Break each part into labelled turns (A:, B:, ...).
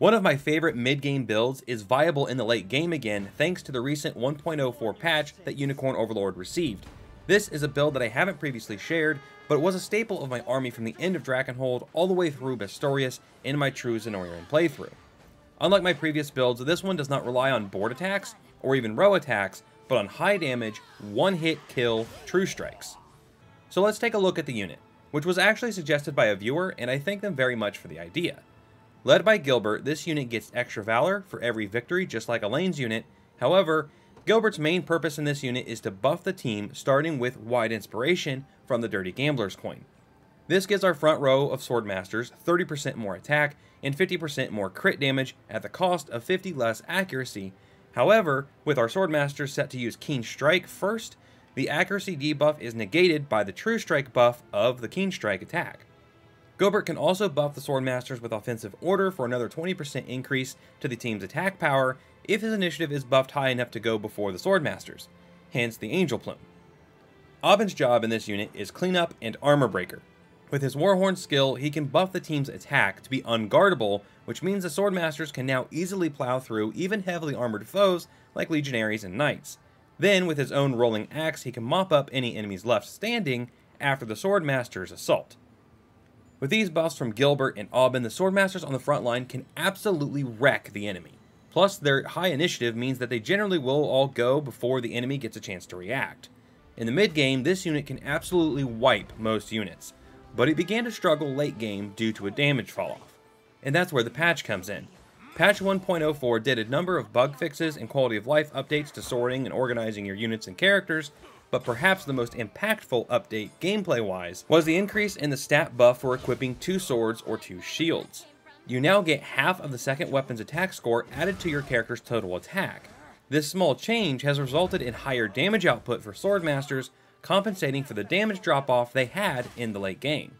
A: One of my favorite mid-game builds is viable in the late game again thanks to the recent 1.04 patch that Unicorn Overlord received. This is a build that I haven't previously shared, but it was a staple of my army from the end of Dragonhold all the way through Bastorias in my true Zenorian playthrough. Unlike my previous builds, this one does not rely on board attacks or even row attacks, but on high damage, one-hit kill true strikes. So let's take a look at the unit, which was actually suggested by a viewer, and I thank them very much for the idea. Led by Gilbert, this unit gets extra valor for every victory, just like Elaine's unit. However, Gilbert's main purpose in this unit is to buff the team, starting with Wide Inspiration from the Dirty Gambler's coin. This gives our front row of Swordmasters 30% more attack and 50% more crit damage at the cost of 50 less accuracy. However, with our Swordmasters set to use Keen Strike first, the accuracy debuff is negated by the True Strike buff of the Keen Strike attack. Gilbert can also buff the Swordmasters with Offensive Order for another 20% increase to the team's attack power if his initiative is buffed high enough to go before the Swordmasters, hence the Angel Plume. Aubin's job in this unit is Cleanup and Armor Breaker. With his Warhorn skill, he can buff the team's attack to be unguardable, which means the Swordmasters can now easily plow through even heavily armored foes like Legionaries and Knights. Then, with his own Rolling Axe, he can mop up any enemies left standing after the Swordmaster's assault. With these buffs from Gilbert and Aubin, the Swordmasters on the front line can absolutely wreck the enemy. Plus, their high initiative means that they generally will all go before the enemy gets a chance to react. In the mid-game, this unit can absolutely wipe most units, but it began to struggle late game due to a damage falloff. And that's where the patch comes in. Patch 1.04 did a number of bug fixes and quality of life updates to sorting and organizing your units and characters, but perhaps the most impactful update gameplay-wise was the increase in the stat buff for equipping 2 swords or 2 shields. You now get half of the second weapon's attack score added to your character's total attack. This small change has resulted in higher damage output for Swordmasters, compensating for the damage drop-off they had in the late game.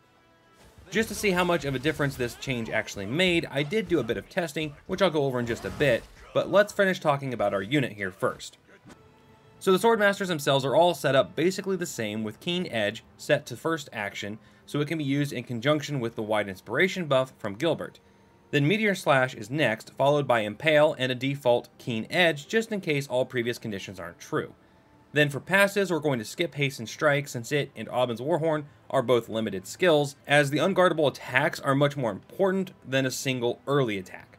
A: Just to see how much of a difference this change actually made, I did do a bit of testing, which I'll go over in just a bit, but let's finish talking about our unit here first. So the Swordmasters themselves are all set up basically the same, with Keen Edge set to first action, so it can be used in conjunction with the Wide Inspiration buff from Gilbert. Then Meteor Slash is next, followed by Impale and a default Keen Edge, just in case all previous conditions aren't true. Then for passives, we're going to skip Hasten Strike, since it and Aubin's Warhorn are both limited skills, as the unguardable attacks are much more important than a single early attack.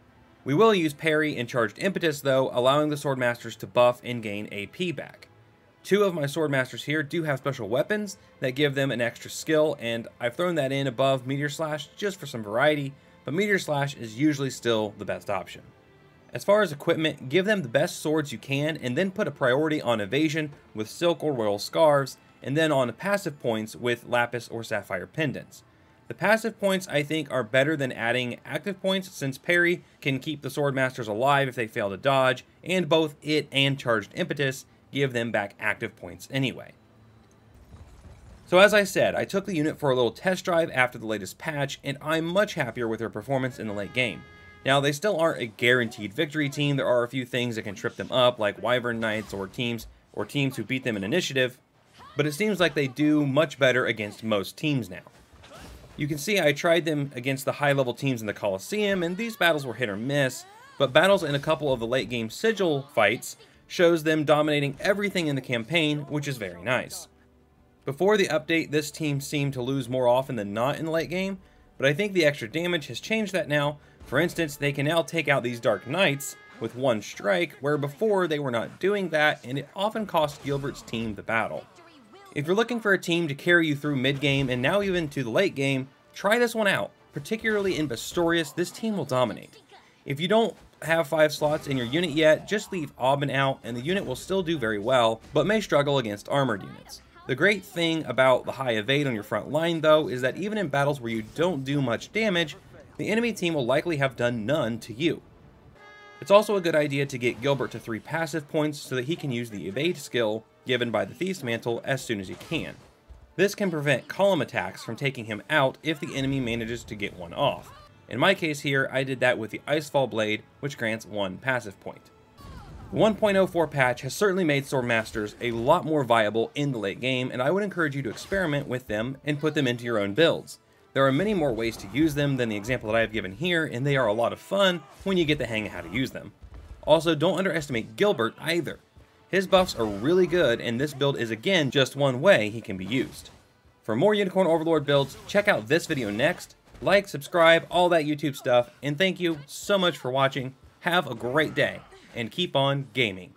A: We will use Parry and Charged Impetus though, allowing the Swordmasters to buff and gain AP back. 2 of my Swordmasters here do have special weapons that give them an extra skill, and I've thrown that in above Meteor Slash just for some variety, but Meteor Slash is usually still the best option. As far as equipment, give them the best swords you can, and then put a priority on evasion with silk or royal scarves, and then on passive points with lapis or sapphire pendants. The passive points, I think, are better than adding active points, since parry can keep the Swordmasters alive if they fail to dodge, and both it and Charged Impetus give them back active points anyway. So as I said, I took the unit for a little test drive after the latest patch, and I'm much happier with their performance in the late game. Now, they still aren't a guaranteed victory team. There are a few things that can trip them up, like Wyvern Knights or teams who beat them in initiative, but it seems like they do much better against most teams now. You can see I tried them against the high-level teams in the Colosseum, and these battles were hit or miss, but battles in a couple of the late-game Sigil fights shows them dominating everything in the campaign, which is very nice. Before the update, this team seemed to lose more often than not in the late game, but I think the extra damage has changed that now. For instance, they can now take out these Dark Knights with 1 strike, where before they were not doing that, and it often cost Gilbert's team the battle. If you're looking for a team to carry you through mid-game and now even to the late game, try this one out. Particularly in Bastorias, this team will dominate. If you don't have 5 slots in your unit yet, just leave Aubin out and the unit will still do very well, but may struggle against armored units. The great thing about the high evade on your front line though is that even in battles where you don't do much damage, the enemy team will likely have done none to you. It's also a good idea to get Gilbert to 3 passive points so that he can use the evade skill given by the Thief's Mantle as soon as he can. This can prevent column attacks from taking him out if the enemy manages to get one off. In my case here, I did that with the Icefall Blade, which grants 1 passive point. The 1.04 patch has certainly made Swordmasters a lot more viable in the late game, and I would encourage you to experiment with them and put them into your own builds. There are many more ways to use them than the example that I have given here, and they are a lot of fun when you get the hang of how to use them. Also, don't underestimate Gilbert either. His buffs are really good, and this build is again just one way he can be used. For more Unicorn Overlord builds, check out this video next. Like, subscribe, all that YouTube stuff, and thank you so much for watching. Have a great day, and keep on gaming.